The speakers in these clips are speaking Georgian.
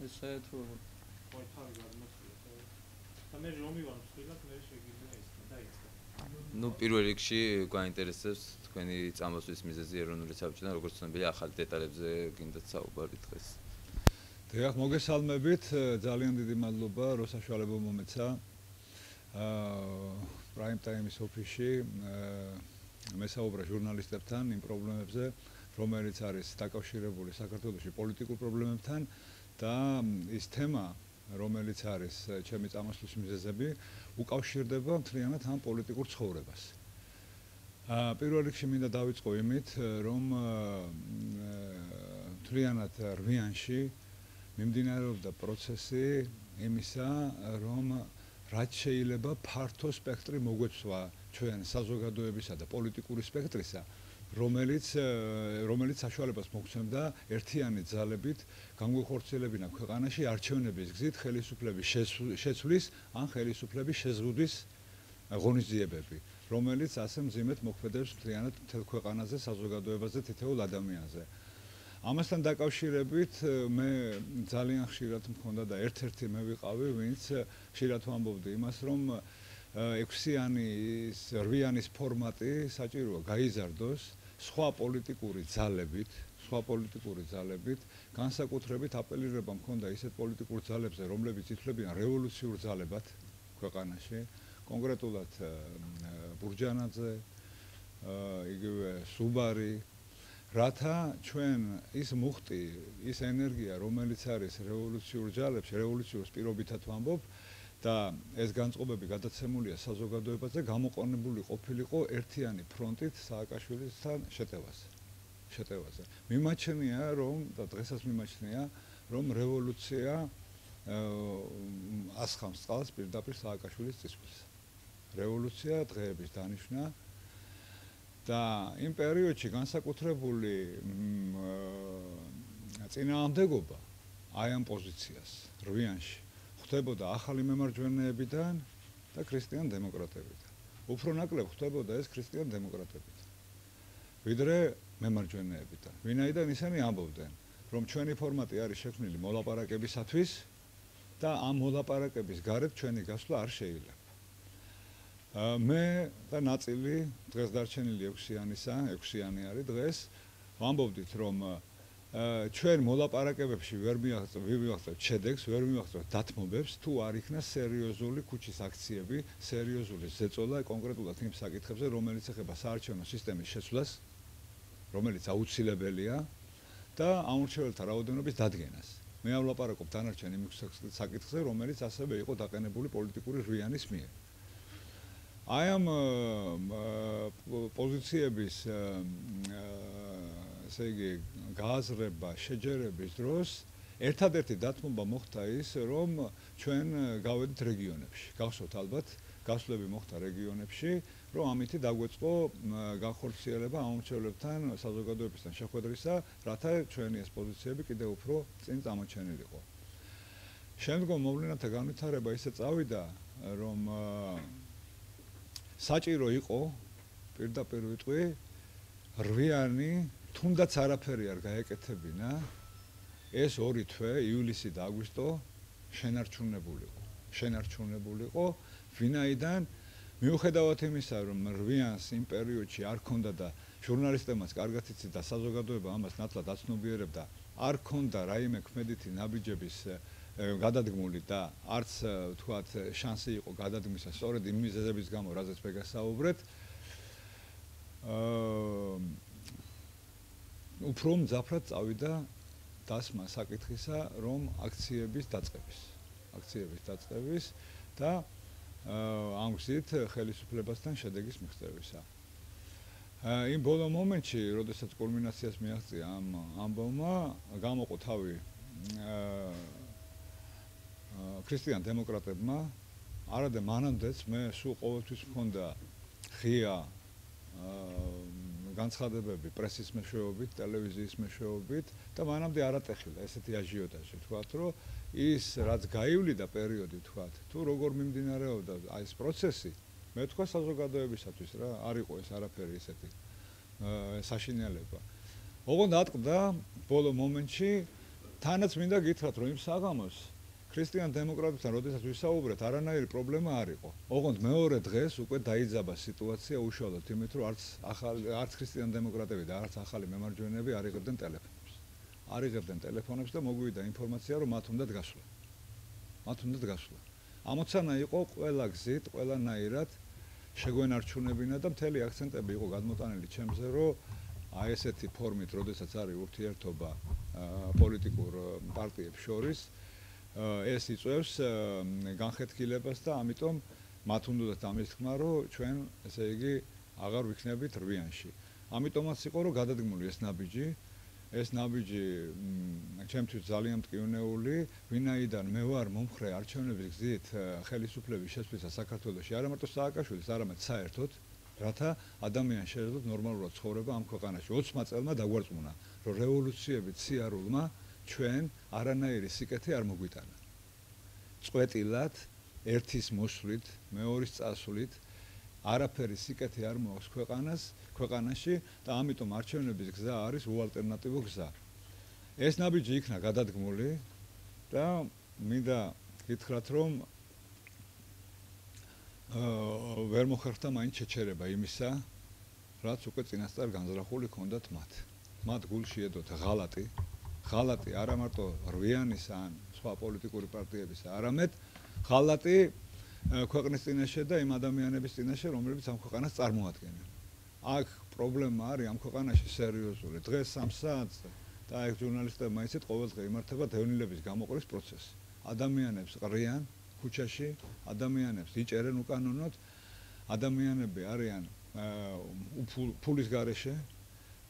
ეს საერთო ნუ პირველ რიგში გვაინტერესებს თქვენი წამოსვლის მიზეზი ეროვნული საბჭოდან, როგორც ცნობილია, ახალი დეტალებზე გინდათ საუბარი დღეს. დიახ, მოგესალმებით, ძალიან დიდი მადლობა, რომ საშუალება მომეცა. Prime Time-ის ოფისში მესაუბრა ჟურნალისტებთან იმ პრობლემებზე, რომელიც არის დაკავშირებული საქართველოში პოლიტიკურ პრობლემებთან და ის თემა, რომელიც არის ჩემი წამოსვლის მიზეზები, უკავშირდება მთლიანად ამ პოლიტიკურ ცხოვრებას. პირველ რიგში მინდა დავიწყო იმით, რომ მთლიანად რვიანში მიმდინარეობდა პროცესი იმისა, რომ რაც შეიძლება ფართო სპექტრი მოგვეცვა ჩვენ საზოგადოებისა და პოლიტიკური სპექტრისა, რომელიც საშუალებას მოგცემდა ერთიანი ძალებით განგვეხორციელებინა ქვეყანაში არჩევნების გზით ხელისუფლების შეცვლის ან ხელისუფლების შეზღუდვის ღონისძიებები, რომელიც ასე მძიმედ მოქმედებს მთლიანად მთელ ქვეყანაზე, საზოგადოებაზე, თითოეულ ადამიანზე. ამასთან დაკავშირებით მე ძალიან ხშირად მქონდა და ერთ-ერთი მე ვიყავი, ვინც ხშირად ვამბობდი იმას, რომ 8-იანის ფორმატი საჭიროა გაიზარდოს სხვა პოლიტიკური ძალებით, განსაკუთრებით აპელირება მქონდა ისეთ პოლიტიკურ ძალებზე, რომლებიც ითვლებიან რევოლუციურ ძალებად ქვეყანაში, კონკრეტულად ბურჯანაძე, იგივე სუბარი, რათა ჩვენ ის მუხტი, ის ენერგია, რომელიც არის რევოლუციურ ძალებში, რევოლუციურ პირობითად ვამბობ და ეს განწყობები გადაცემულია საზოგადოებაზე, გამოყენებული ყოფილიყო ერთიანი ფრონტით სააკაშვილისთან შეტევაზე. მიმაჩნია, რომ და დღესაც მიმაჩნია, რომ რევოლუცია ასხამს წყალს პირდაპირ სააკაშვილის წისქვილს. რევოლუცია დღეების დანიშვნა და იმ პერიოდში განსაკუთრებული წინააღმდეგობა აი ამ პოზიციას რვიანში ხდებოდა ახალი მემარჯვენეებიდან და ქრისტიან დემოკრატებიდან. უფრო ნაკლებ ხდებოდა ეს ქრისტიან დემოკრატებიდან, ვიდრე მემარჯვენეებიდან. ვინაიდან ისინი ამბობდნენ, რომ ჩვენი ფორმატი არის შექმნილი მოლაპარაკებისათვის და ამ მოლაპარაკების გარეთ ჩვენი გასვლა არ შეიძლება. მე და ნაწილი დღეს დარჩენილი 6-იანი არის დღეს, ვამბობდით, რომ ჩვენ მოლაპარაკებებში ვერ მივაღწევთ შედეგს, ვერ მივაღწევთ დათმობებს, თუ არ იქნა სერიოზული ქუჩის აქციები, სერიოზული ზეწოლა კონკრეტულად იმ საკითხებზე, რომელიც ეხება საარჩევნო სისტემის შეცვლას, რომელიც აუცილებელია და ამორჩეველთა რაოდენობის დადგენას. მე ვლაპარაკობ დანარჩენ იმ საკითხზე, რომელიც ასევე იყო დაყენებული პოლიტიკური რვიანის მიერ. აი ამ პოზიციების ესე იგი გააზრება, შეჯერების დროს ერთადერთი დათმობა მოხდა ის, რომ ჩვენ გავედით რეგიონებში. გახსოვთ ალბათ, გასვლები მოხდა რეგიონებში, რომ ამითი დაგვეწყო განხორციელება ამორჩევლებთან, საზოგადოებისთან შეხვედრისა, რათა ჩვენი ეს პოზიციები კიდევ უფრო წინ წამოჩენილიყო. შემდგომ მოვლენათა განვითარება ისე წავიდა, რომ საჭირო იყო პირდაპირ ვიტყვი რვიანი თუნდაც არაფერი არ გაეკეთებინა ეს 2 თვე ივლისი და აგვისტო შენარჩუნებულიყო ვინაიდან მიუხედავად იმისა რომ რვიანს იმ პერიოდში არ ქონდა და ჟურნალისტებმაც კარგად იცით და საზოგადოება ამას ნათლად აცნობიერებდა არ ქონდა რაიმე ქმედითი ნაბიჯების გადადგმული და არც თქვათ შანსი იყო გადადგმისა სწორედ იმ მიზეზების გამო რაზეც მე გასაუბრეთ უფრო მძაფრად წავიდა დასმა საკითხისა რომ აქციების დაწყების და ამ გზით ხელისუფლებასთან შედეგის მიღწევისა. იმ ბოლო მომენტში, როდესაც კულმინაციას მიაღწია ამ ამბავმა, გამოყო თავი ქრისტიან დემოკრატებმა, არადე მანამდეც მე სულ ყოველთვის მქონდა ღია განცხადებები პრესის მეშვეობით, ტელევიზიის მეშვეობით და მანამდე არატეხილა ესეთი აჟიოტაჟი თქვათ, რომ ის რაც გაივლიდა პერიოდი თქვათ, თუ როგორ მიმდინარეობდა აი ეს პროცესი, მე თქვა საზოგადოებისათვის რა, არ იყო ეს არაფერი ესეთი საშინელება. ოღონდ ატყდა ბოლო მომენტში თანაც მინდა გითხრათ, რომ იმ საღამოს ქრისტიან დემოკრატებთან როდესაც ვისაუბრეთ, არანაირი პრობლემა არ იყო. ოღონდ მეორე დღეს უკვე დაიძაბა სიტუაცია უშუალოდ იმით, რომ არც ქრისტიან დემოკრატები და არც ახალი მემარჯვენეები არ იღებდნენ ტელეფონებს. არ იღებდნენ ტელეფონებს და მოგვივიდა ინფორმაცია, რომ მათ უნდათ გასვლა. მათ უნდათ გასვლა. ამოცანა იყო ყველა გზით, ყველანაირად შეგვენარჩუნებინა და მთელი აქცენტები იყო გადმოტანილი ჩემზე, რომ აი ესეთი ფორმით, როდესაც არის ურთიერთობა პოლიტიკურ პარტიებს შორის, ეს იწვევს განხეთქილებას და ამიტომ მათ უნდათ ამის თქმა, რომ ჩვენ, ესე იგი, აღარ ვიქნებით რვიანში. ამიტომაც იყო, რომ გადადგმული ეს ნაბიჯი ჩემთვის ძალიან მტკივნეული, ვინაიდან მე ვარ მომხრე არჩევნების გზით ხელისუფლების შესვლისა საქართველოში, არა მარტო სააკაშვილის, არამედ საერთოდ, რათა ადამიანს შეეძლოთ ნორმალურად ცხოვრება ამ ქვეყანაში. 20 წელმა დაგვარწმუნა, რომ რევოლუციებით სიარულმა ჩვენ არანაირი სიკეთე არ მოგვიტანა. წვეტილად, ერთის მოსვლით, მეორის წასვლით, არაფერი სიკეთე არ მოაქვს ქვეყანაში და ამიტომ არჩევნების გზა არის უალტერნატივო გზა. ეს ნაბიჯი იქნა გადადგმული და მინდა გითხრათ, რომ ვერ მოხერხდა მაინც შეჩერება იმისა, რაც უკვე წინასწარ განზრახული ჰქონდათ მათ. მათ გულში ედოთ ღალატი არა მარტო რვიანის ან სხვა პოლიტიკური პარტიებისა, არამედ ღალატი ქვეყნის წინაშე და იმ ადამიანების წინაშე, რომლებიც ამ ქვეყანას წარმოადგენენ. აქ პრობლემა არის ამ ქვეყანაში სერიოზული. დღეს 3 საათზე და აი ჟურნალისტებმა იცით, ყოველდღე იმართება დევნილების გამოყრის პროცესი. ადამიანებს ყრიან ქუჩაში, ადამიანებს იჭერენ უკანონოდ, ადამიანები არიან ფულის გარეშე,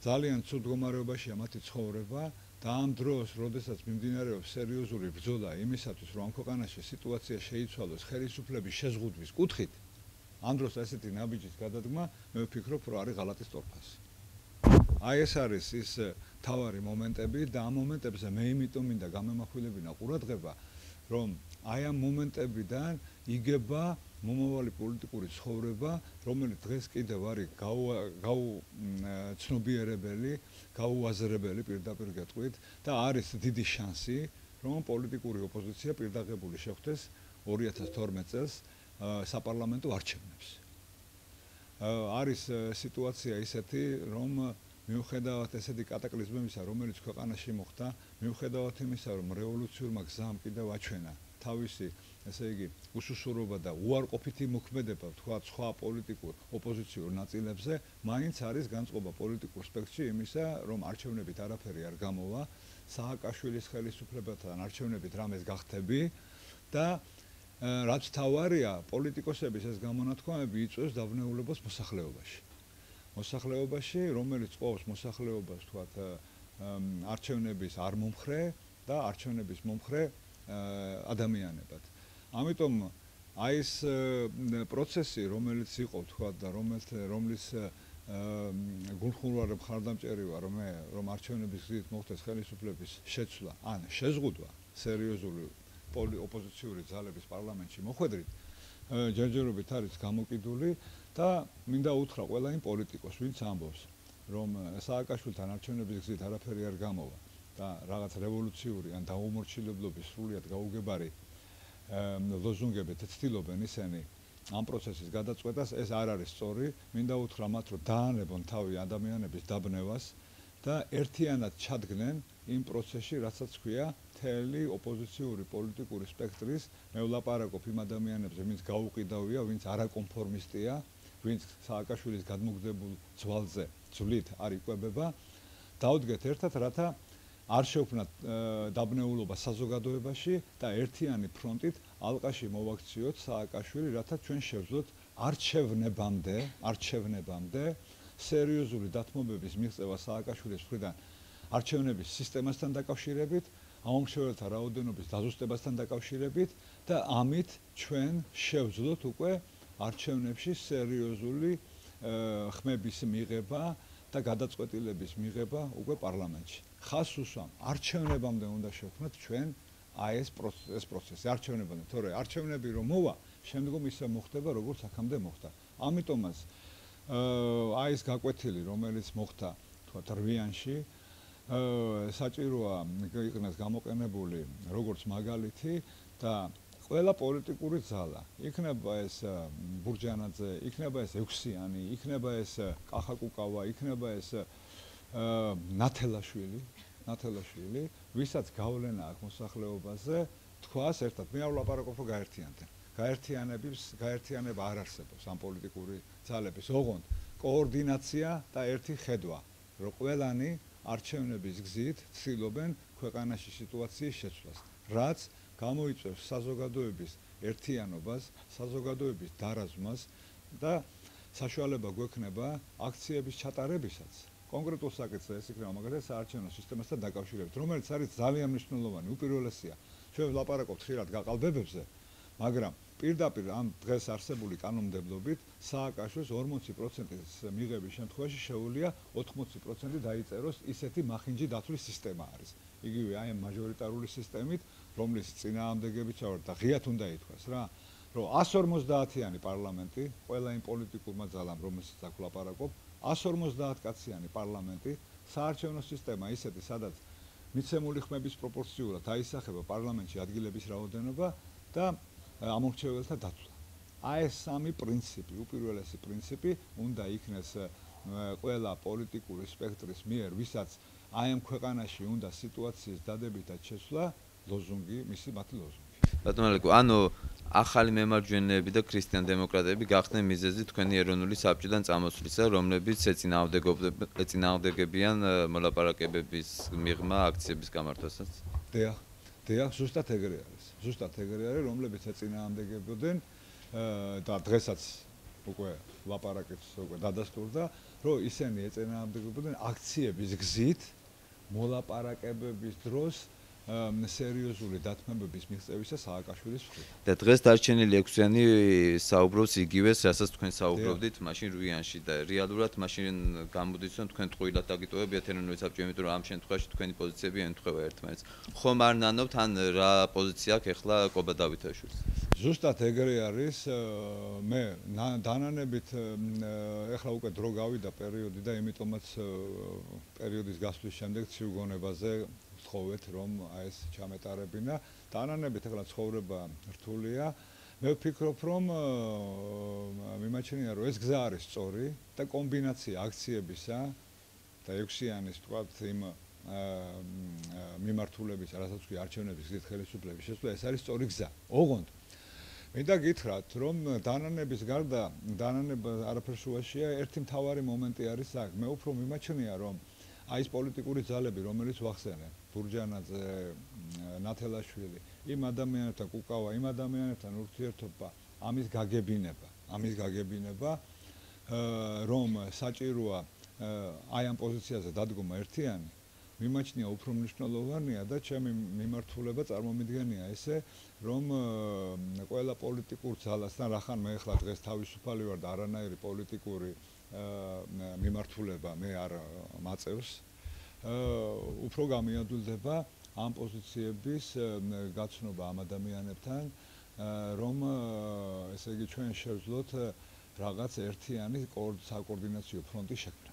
ძალიან ცუდ მდგომარეობაშია მათი ცხოვრება და ამ დროს, როდესაც მიმდინარეობს სერიოზული ბრძოლა იმისათვის, რომ ამ ქვეყანაში სიტუაცია შეიცვალოს ხელისუფლების შეზღუდვის კუთხით, ამ დროს ასეთი ნაბიჯის გადადგმა, მე ვფიქრობ, რომ არის ღალატის ტორფასი. აი ეს არის ის თავარი მომენტები და ამ მომენტებზე მე იმიტომ მინდა გამემახვილებინა ყურადღება, რომ აი ამ მომენტებიდან იგება მომავალი პოლიტიკური ცხოვრება, რომელიც დღეს კიდევ არის გაუცნობიერებელი, გაუაზრებელი პირდაპირ გეტყვით და არის დიდი შანსი, რომ პოლიტიკური ოპოზიცია პირდაღებული შეხვდეს 2012 წელს საპარლამენტო არჩევნებს. არის სიტუაცია ისეთი, რომ მიუხედავად ესეთი კატაკლიზმებისა, რომელიც ქვეყანაში მოხდა, მიუხედავად იმისა, რომ რევოლუციურმა გზამ კიდევ აჩვენა თავისი, ესე იგი, უსუსურობა და უარყოფითი მოქმედება, თქვათ, სხვა პოლიტიკურ ოპოზიციურ ნაწილებზე, მაინც არის განწყობა პოლიტიკურ სპექტრში იმისა, რომ არჩევნებით არაფერი არ გამოვა, სააკაშვილის ხელისუფლებასთან არჩევნებით რამეს გახდები და რაც თავარია, პოლიტიკოსების ეს გამონათქვამები იწვევს დაბნეულებას მოსახლეობაში, რომელიც ყოფს მოსახლეობას, თქვათ, არჩევნების არ მომხრე და არჩევნების მომხრე ადამიანებად. ამიტომ აი ეს პროცესი, რომელიც იყო, თქვათ, და რომლის გულხმოვანებ ხარდამჭერი ვარ, რომ არჩევნების გზით მოხდეს ხელისუფლების შეცვლა ან შეზღუდვა სერიოზული ოპოზიციური ძალების პარლამენტში მოხვედრით, ჯერჯერობით არის გამოკიდული და მინდა უთხრა ყველა იმ პოლიტიკოს, ვინც ამბობს, რომ სააკაშვილთან არჩევნების გზით არაფერი არ გამოვა და რაღაც რევოლუციური ან დაუმორჩილებლობის სრულიად გაუგებარი ლოზუნგებით ცდილობენ ისინი ამ პროცესის გადაწყვეტას, ეს არ არის სწორი. მინდა უთხრა მათ, რომ დაანებონ თავი ადამიანების დაბნევას და ერთიანად ჩადგნენ იმ პროცესში, რასაც ქვია მთელი ოპოზიციური პოლიტიკური სპექტრის, მე ვლაპარაკობ იმ ადამიანებზე, ვინც გაუყიდავია, ვინც არაკონფორმისტია, ვინც სააკაშვილის გადმოგდებულ ძვალზე ძვლით არ იკვებება, დავდგეთ ერთად, რათა არ შევქმნათ დაბნეულობა საზოგადოებაში და ერთიანი ფრონტით ალყაში მოვაქციოთ სააკაშვილი, რათა ჩვენ შევძლოთ არჩევნებამდე სერიოზული დათმობების მიღწევა სააკაშვილის მხრიდან არჩევნების სისტემასთან დაკავშირებით, ამომრჩეველთა რაოდენობის დაზუსტებასთან დაკავშირებით და ამით ჩვენ შევძლოთ უკვე არჩევნებში სერიოზული ხმების მიღება და გადაწყვეტილების მიღება უკვე პარლამენტში. ხას უსვამ, არჩევნებამდე უნდა შევქმნათ ჩვენ აი ეს პროცესი, არჩევნებამდე, თორე არჩევნები რომ მოვა, შემდგომ ისე მოხდება, როგორც აქამდე მოხდა. ამიტომაც აი ეს გაკვეთილი, რომელიც მოხდა, თქვათ, რვიანში, საჭიროა იქნას გამოყენებული როგორც მაგალითი და ყველა პოლიტიკური ძალა, იქნება ეს ბურჯანაძე, იქნება ეს ექვსიანი, იქნება ეს კახაკუკავა, იქნება ეს ნათელაშვილი, ვისაც გავლენა აქვს მოსახლეობაზე, თქვას ერთად, მე არ ვლაპარაკობ რომ გაერთიანდნენ. გაერთიანება არ არსებობს ამ პოლიტიკური ძალების, ოღონდ კოორდინაცია და ერთი ხედვა, რომ ყველანი არჩევნების გზით ცდილობენ ქვეყანაში სიტუაციის შეცვლას, რაც გამოიწვევს საზოგადოების ერთიანობას, საზოგადოების დარაზმას და საშუალება გვექნება აქციების ჩატარებისაც. კონკრეტულ საკითხზე ეს იქნება მაგალითად საარჩევნო სისტემასთან დაკავშირებით, რომელიც არის ძალიან მნიშვნელოვანი, უპირველესია. ჩვენ ვლაპარაკობთ ხშირად გაყალბებებზე, მაგრამ პირდაპირ ამ დღეს არსებული კანონმდებლობით სააკაშოს 40%-ის მიღების შემთხვევაში შეუძლია 80% დაიწეროს ისეთი მახინჯი დათვლის სისტემა არის. იგივე აი ამ მაჟორიტარული სისტემით, რომლის წინააღმდეგებიც ვარ და ღიათ უნდა ითქვას რა, რომ 150-იანი პარლამენტი, ყველა იმ პოლიტიკურმა ძალამ, რომელსაც აქ ვლაპარაკობ, 150 კაციანი პარლამენტი, საარჩევნო სისტემა ისეთი, სადაც მიცემული ხმების პროპორციულად აისახება პარლამენტში ადგილების რაოდენობა და ამორჩეველთა დათვლა. აი ეს სამი პრინციპი, უპირველესი პრინციპი უნდა იქნეს ყველა პოლიტიკური სპექტრის მიერ, ვისაც აი ამ ქვეყანაში უნდა სიტუაციის დადებითად შეცვლა, ლოზუნგი, მათი ლოზუნგი. ბატონო ალეკო, ანუ ახალი მემარჯვენეები და ქრისტიან დემოკრატები გახდნენ მიზეზი თქვენი ეროვნული საბჭოდან წამოსვლისა, რომლებიც ეწინააღმდეგებიან მოლაპარაკებების მიღმა აქციების გამართვასაც? დიახ, ზუსტად ეგრე არის. რომლებიც ეწინააღმდეგებოდნენ და დღესაც უკვე ლაპარაკებს უკვე დადასტურდა, რომ ისინი ეწინააღმდეგებოდნენ აქციების გზით მოლაპარაკებების დროს სერიოზული დათმობების მიღწევისა სააკაშვილის მხრივ. და დღეს დარჩენილი 6-იანი საუბრობს იგივეს, რასაც თქვენ საუბრობდით მაშინ რუიანში და რეალურად მაშინ გამოდის, რომ თქვენ ტყუილად დაგიტოვებიათ ეროვნული საბჭო, იმიტომ რომ ამ შემთხვევაში თქვენი პოზიციები ემთხვევა ერთმანეთს. ხომ არ ნანობთ ან რა პოზიცია აქვს ეხლა კობა დავითაშვილს? ზუსტად ეგრე არის, მე დანანებით ეხლა უკვე დრო გავიდა პერიოდი და იმიტომაც პერიოდის გასვლის შემდეგ ცივგონებაზე ვთხოვეთ, რომ აი ეს ჩამეტარებინა. დანანებით ეხლა ცხოვრება რთულია. მე ვფიქრობ, რომ მიმაჩნია, რომ ეს გზა არის სწორი და კომბინაცია აქციებისა და ექვსიანის თქვათ იმ მიმართულების, რასაც ვთქვი, არჩევნების გზით ხელისუფლების შესვლა, ეს არის სწორი გზა. ოღონდ მინდა გითხრათ, რომ დანანების გარდა, დანანება არაფერს უაშია, ერთი მთავარი მომენტი არის აქ. მე უფრო მიმაჩნია, რომ აი ეს პოლიტიკური ძალები, რომელიც ვახსენე, ბურჯანაძე, ნათელაშვილი, იმ ადამიანებთან კუკავა, იმ ადამიანებთან ურთიერთობა, ამის გაგებინება, რომ საჭიროა აი ამ პოზიციაზე დადგომა ერთიანი, მიმაჩნია უფრო მნიშვნელოვანია და ჩემი მიმართულება წარმომიდგენია ესე, რომ ყველა პოლიტიკურ ძალასთან, რახან მე ახლა დღეს თავისუფალი ვარ და არანაირი პოლიტიკური მიმართულება მე არ მაწევს, უფრო გამიადვილდება ამ პოზიციების გაცნობა ამ ადამიანებთან, რომ ესე იგი ჩვენ შევძლოთ რაღაც ერთიანი საკოორდინაციო ფრონტი შექმნა.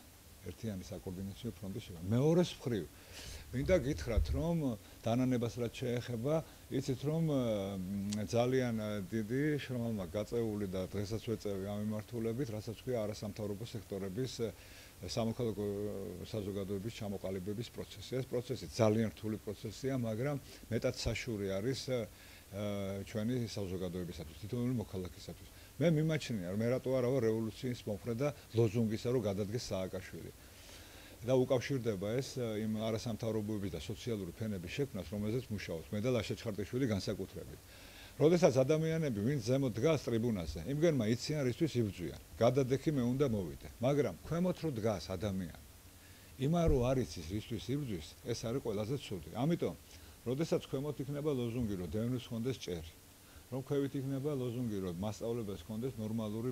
მეორეს მხრივ, მინდა გითხრათ, რომ დანანებას რაც შეეხება, იცით რომ ძალიან დიდი შრომა გაწეული და დღესაც ვეწევი ამ მიმართულებით, რასაც ვქვია არასამთავრობო სექტორების სამოქალაქო საზოგადოების ჩამოყალიბების პროცესი. ეს პროცესი ძალიან რთული პროცესია, მაგრამ მეტად საშური არის ჩვენი საზოგადოებისათვის, თითოეული მოქალაქისათვის. მე მიმაჩნია, რომ მე რატო არა ვარ რევოლუციის მომხრე და ლოზუნგისა, რომ გადადგეს სააკაშვილი. და უკავშირდება ეს იმ არასამთავრობოების და სოციალური ფენების შექმნას, რომელზეც მუშაობს მე და ლაშა ჩხარტიშვილი განსაკუთრებით. როდესაც ადამიანები, ვინც ზემოთ დგას ტრიბუნაზე, იმგენმა იციან რისთვის იბრძვიან. გადადექი მე უნდა მოვიდე, მაგრამ ქვემოთ რო დგას ადამიანი, იმან რო არ იცის რისთვის იბრძვის, ეს არის ყველაზე ცუდი. ამიტომ, როდესაც ქვემოთ იქნება ლოზუნგი, რომ დევნილს ჰქონდეს ჭერი, რომ ქვევით იქნება ლოზუნგი, რომ მასწავლებლებს ჰქონდეს ნორმალური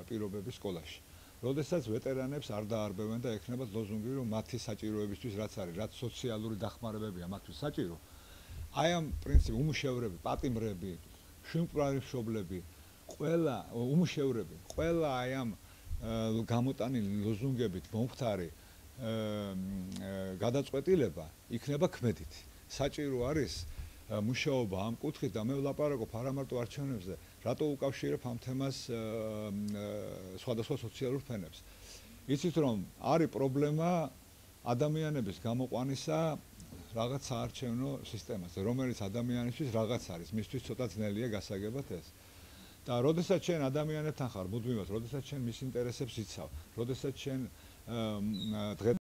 პირობები სკოლაში. როდესაც ვეტერანებს არ დაარბევენ და ექნებათ ლოზუნგი, რომ მათი საჭიროებისთვის რაც არის, რაც სოციალური დახმარებებია მათთვის საჭირო. აი ამ პრინციპი უმუშევრები, პატიმრები, შვილმკვდარი მშობლები, ყველა უმუშევრები, ყველა აი ამ გამოტანილი ლოზუნგებით მომხდარი გადაწყვეტილება იქნება ქმედითი. საჭირო არის მუშაობა ამ კუთხით და მე ვლაპარაკობ არა მარტო არჩევნებზე, რატო უკავშირებ ამ თემას სხვადასხვა სოციალურ ფენებს. იცით რომ არის პრობლემა ადამიანების გამოყვანისა რაღაც საარჩევნო სისტემაზე, რომელიც ადამიანისთვის რაღაც არის, მისთვის ცოტა ძნელია გასაგებად ეს. და როდესაც შენ ადამიანებთან ხარ, მუდმივად, როდესაც შენ მის ინტერესებს იცავ, როდესაც შენ დღე